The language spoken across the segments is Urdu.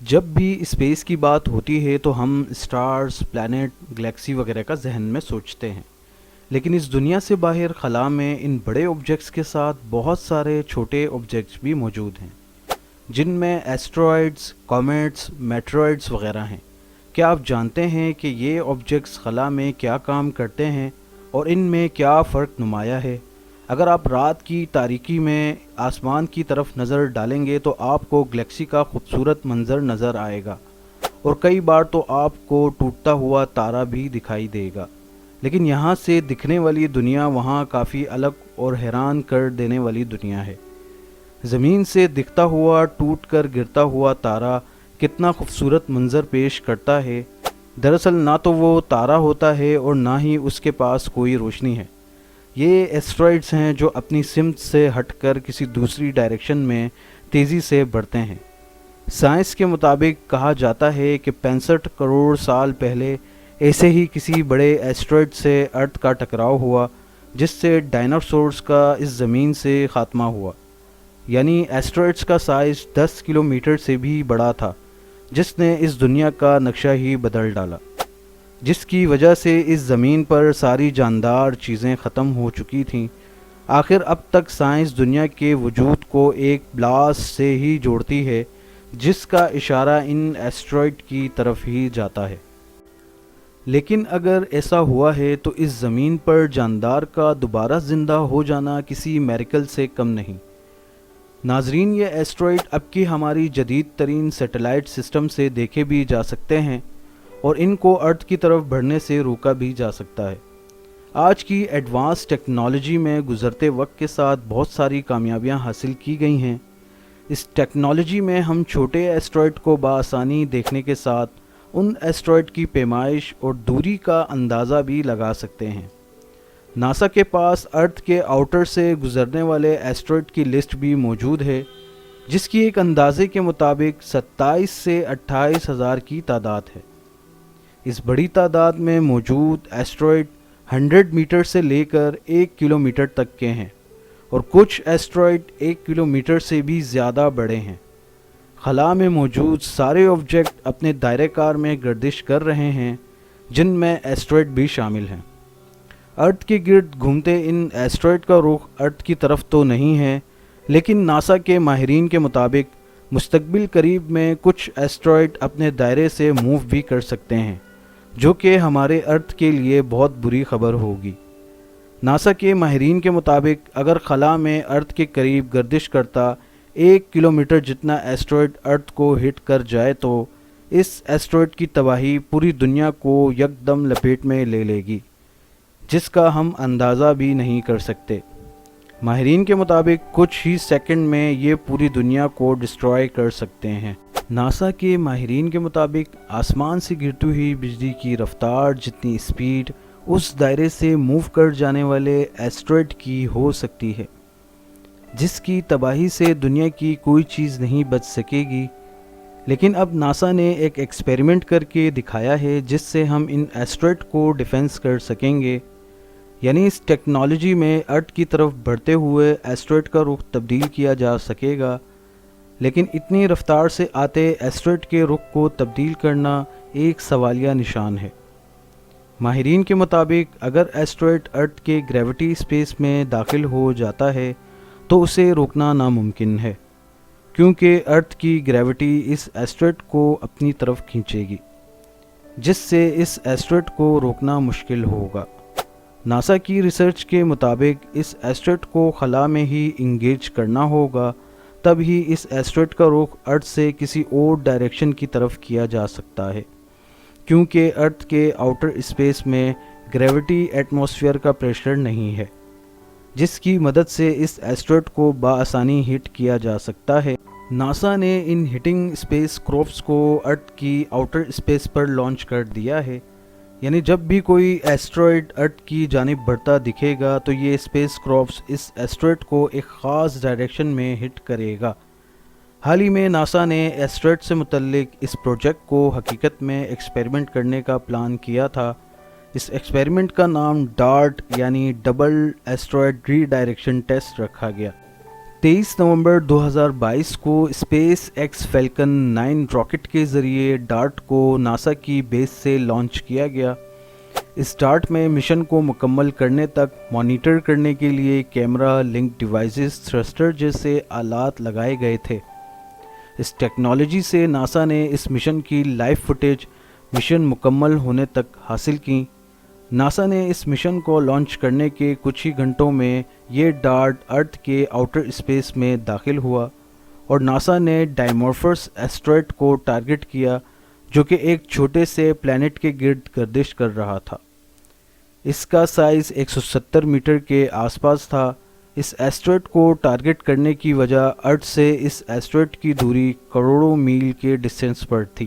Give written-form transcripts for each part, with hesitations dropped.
جب بھی اسپیس کی بات ہوتی ہے تو ہم اسٹارز، پلانٹ، گلیکسی وغیرہ کا ذہن میں سوچتے ہیں، لیکن اس دنیا سے باہر خلا میں ان بڑے آبجیکٹس کے ساتھ بہت سارے چھوٹے آبجیکٹس بھی موجود ہیں، جن میں ایسٹرائڈز، کومیٹس، میٹرائڈز وغیرہ ہیں۔ کیا آپ جانتے ہیں کہ یہ آبجیکٹس خلا میں کیا کام کرتے ہیں اور ان میں کیا فرق نمایاں ہے؟ اگر آپ رات کی تاریکی میں آسمان کی طرف نظر ڈالیں گے تو آپ کو گلیکسی کا خوبصورت منظر نظر آئے گا، اور کئی بار تو آپ کو ٹوٹتا ہوا تارا بھی دکھائی دے گا۔ لیکن یہاں سے دکھنے والی دنیا وہاں کافی الگ اور حیران کر دینے والی دنیا ہے۔ زمین سے دکھتا ہوا ٹوٹ کر گرتا ہوا تارا کتنا خوبصورت منظر پیش کرتا ہے۔ دراصل نہ تو وہ تارا ہوتا ہے اور نہ ہی اس کے پاس کوئی روشنی ہے۔ یہ ایسٹرائڈز ہیں جو اپنی سمت سے ہٹ کر کسی دوسری ڈائریکشن میں تیزی سے بڑھتے ہیں۔ سائنس کے مطابق کہا جاتا ہے کہ 65 کروڑ سال پہلے ایسے ہی کسی بڑے ایسٹرائڈ سے ارتھ کا ٹکراؤ ہوا، جس سے ڈائناسورز کا اس زمین سے خاتمہ ہوا۔ یعنی ایسٹرائڈز کا سائز 10 کلومیٹر سے بھی بڑا تھا، جس نے اس دنیا کا نقشہ ہی بدل ڈالا، جس کی وجہ سے اس زمین پر ساری جاندار چیزیں ختم ہو چکی تھیں۔ آخر اب تک سائنس دنیا کے وجود کو ایک بلاسٹ سے ہی جوڑتی ہے، جس کا اشارہ ان ایسٹرائڈ کی طرف ہی جاتا ہے۔ لیکن اگر ایسا ہوا ہے تو اس زمین پر جاندار کا دوبارہ زندہ ہو جانا کسی میریکل سے کم نہیں۔ ناظرین، یہ ایسٹرائڈ اب کی ہماری جدید ترین سیٹلائٹ سسٹم سے دیکھے بھی جا سکتے ہیں، اور ان کو ارتھ کی طرف بڑھنے سے روکا بھی جا سکتا ہے۔ آج کی ایڈوانس ٹیکنالوجی میں گزرتے وقت کے ساتھ بہت ساری کامیابیاں حاصل کی گئی ہیں۔ اس ٹیکنالوجی میں ہم چھوٹے ایسٹرائڈ کو بآسانی دیکھنے کے ساتھ ان ایسٹرائڈ کی پیمائش اور دوری کا اندازہ بھی لگا سکتے ہیں۔ ناسا کے پاس ارتھ کے آؤٹر سے گزرنے والے ایسٹرائڈ کی لسٹ بھی موجود ہے، جس کی ایک اندازے کے مطابق 27 سے 28 ہزار کی تعداد ہے۔ اس بڑی تعداد میں موجود ایسٹرائڈ 100 میٹر سے لے کر 1 کلومیٹر تک کے ہیں، اور کچھ ایسٹرائڈ 1 کلومیٹر سے بھی زیادہ بڑے ہیں۔ خلا میں موجود سارے آبجیکٹ اپنے دائرہ کار میں گردش کر رہے ہیں، جن میں ایسٹرائڈ بھی شامل ہیں۔ ارتھ کے گرد گھومتے ان ایسٹرائڈ کا رخ ارتھ کی طرف تو نہیں ہے، لیکن ناسا کے ماہرین کے مطابق مستقبل قریب میں کچھ ایسٹرائڈ اپنے دائرے سے موو بھی کر سکتے ہیں، جو کہ ہمارے ارتھ کے لیے بہت بری خبر ہوگی۔ ناسا کے ماہرین کے مطابق اگر خلا میں ارتھ کے قریب گردش کرتا 1 کلومیٹر جتنا ایسٹرائڈ ارتھ کو ہٹ کر جائے تو اس ایسٹرائڈ کی تباہی پوری دنیا کو یکدم لپیٹ میں لے لے گی، جس کا ہم اندازہ بھی نہیں کر سکتے۔ ماہرین کے مطابق کچھ ہی سیکنڈ میں یہ پوری دنیا کو ڈسٹرائے کر سکتے ہیں۔ ناسا کے ماہرین کے مطابق آسمان سے گرتی ہوئی بجلی کی رفتار جتنی اسپیڈ اس دائرے سے موو کر جانے والے ایسٹرائڈ کی ہو سکتی ہے، جس کی تباہی سے دنیا کی کوئی چیز نہیں بچ سکے گی۔ لیکن اب ناسا نے ایک ایکسپیریمنٹ کر کے دکھایا ہے جس سے ہم ان ایسٹرائڈ کو ڈیفینس کر سکیں گے۔ یعنی اس ٹیکنالوجی میں ارتھ کی طرف بڑھتے ہوئے ایسٹرائڈ کا رخ تبدیل کیا جا سکے گا، لیکن اتنی رفتار سے آتے ایسٹرائڈ کے رخ کو تبدیل کرنا ایک سوالیہ نشان ہے۔ ماہرین کے مطابق اگر ایسٹرائڈ ارتھ کے گریوٹی اسپیس میں داخل ہو جاتا ہے تو اسے روکنا ناممکن ہے، کیونکہ ارتھ کی گریوٹی اس ایسٹرائڈ کو اپنی طرف کھینچے گی، جس سے اس ایسٹرائڈ کو روکنا مشکل ہوگا۔ ناسا کی ریسرچ کے مطابق اس ایسٹرائڈ کو خلا میں ہی انگیج کرنا ہوگا، تب ہی اس ایسٹرائڈ کا رخ ارتھ سے کسی اور ڈائریکشن کی طرف کیا جا سکتا ہے، کیونکہ ارتھ کے آؤٹر اسپیس میں گریوٹی ایٹماسفیئر کا پریشر نہیں ہے، جس کی مدد سے اس ایسٹرائڈ کو بآسانی ہٹ کیا جا سکتا ہے۔ ناسا نے ان ہٹنگ اسپیس کرافٹس کو ارتھ کی آؤٹر اسپیس پر لانچ کر دیا ہے۔ یعنی جب بھی کوئی ایسٹرائڈ ارتھ کی جانب بڑھتا دکھے گا تو یہ اسپیس کرافٹس اس ایسٹرائڈ کو ایک خاص ڈائریکشن میں ہٹ کرے گا۔ حال ہی میں ناسا نے ایسٹرائڈ سے متعلق اس پروجیکٹ کو حقیقت میں ایکسپیریمنٹ کرنے کا پلان کیا تھا۔ اس ایکسپیریمنٹ کا نام ڈارٹ یعنی ڈبل ایسٹرائڈ ری ڈائریکشن ٹیسٹ رکھا گیا۔ 23 نومبر 2022 کو اسپیس ایکس فیلکن 9 راکٹ کے ذریعے ڈارٹ کو ناسا کی بیس سے لانچ کیا گیا۔ اس ڈارٹ میں مشن کو مکمل کرنے تک مانیٹر کرنے کے لیے کیمرہ، لنک ڈیوائسز، تھرسٹر جیسے آلات لگائے گئے تھے۔ اس ٹیکنالوجی سے ناسا نے اس مشن کی لائیو فوٹیج مشن مکمل ہونے تک حاصل کی۔ ناسا نے اس مشن کو لانچ کرنے کے کچھ ہی گھنٹوں میں یہ ڈارٹ ارتھ کے آؤٹر اسپیس میں داخل ہوا اور ناسا نے ڈائمورفس ایسٹرائڈ کو ٹارگٹ کیا جو کہ ایک چھوٹے سے پلانٹ کے گرد گردش کر رہا تھا۔ اس کا سائز 170 میٹر کے آس پاس تھا۔ اس ایسٹرائڈ کو ٹارگٹ کرنے کی وجہ ارتھ سے اس ایسٹرائڈ کی دوری کروڑوں میل کے ڈسٹینس پر تھی۔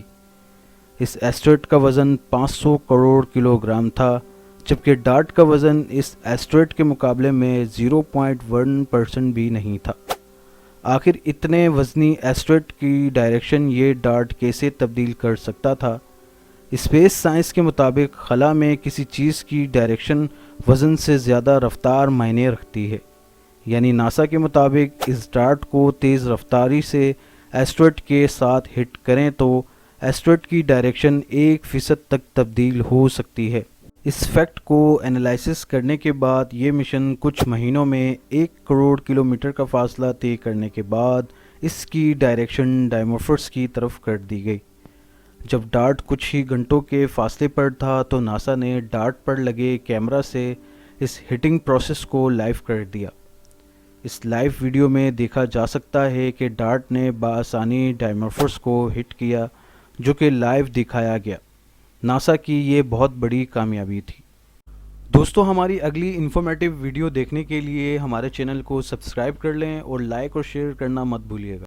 اس ایسٹرائڈ کا وزن 500 کروڑ کلو گرام تھا، جبکہ ڈارٹ کا وزن اس ایسٹرائڈ کے مقابلے میں 0.1% بھی نہیں تھا۔ آخر اتنے وزنی ایسٹرائڈ کی ڈائریکشن یہ ڈارٹ کیسے تبدیل کر سکتا تھا؟ اسپیس سائنس کے مطابق خلا میں کسی چیز کی ڈائریکشن وزن سے زیادہ رفتار معنی رکھتی ہے، یعنی ناسا کے مطابق اس ڈارٹ کو تیز رفتاری سے ایسٹرائڈ کے ساتھ ہٹ کریں تو ایسٹرائڈ کی ڈائریکشن 1% تک تبدیل ہو سکتی ہے۔ اس فیکٹ کو انالائسس کرنے کے بعد یہ مشن کچھ مہینوں میں 1 کروڑ کلومیٹر کا فاصلہ طے کرنے کے بعد اس کی ڈائریکشن ڈائمورفس کی طرف کر دی گئی۔ جب ڈارٹ کچھ ہی گھنٹوں کے فاصلے پر تھا تو ناسا نے ڈارٹ پر لگے کیمرہ سے اس ہٹنگ پروسیس کو لائیو کر دیا۔ اس لائیو ویڈیو میں دیکھا جا سکتا ہے کہ ڈارٹ نے بآسانی ڈائمورفس کو ہٹ کیا، جو کہ لائیو دکھایا گیا۔ ناسا کی یہ بہت بڑی کامیابی تھی۔ دوستو، ہماری اگلی انفارمیٹیو ویڈیو دیکھنے کے لیے ہمارے چینل کو سبسکرائب کر لیں اور لائک اور شیئر کرنا مت بھولیے گا۔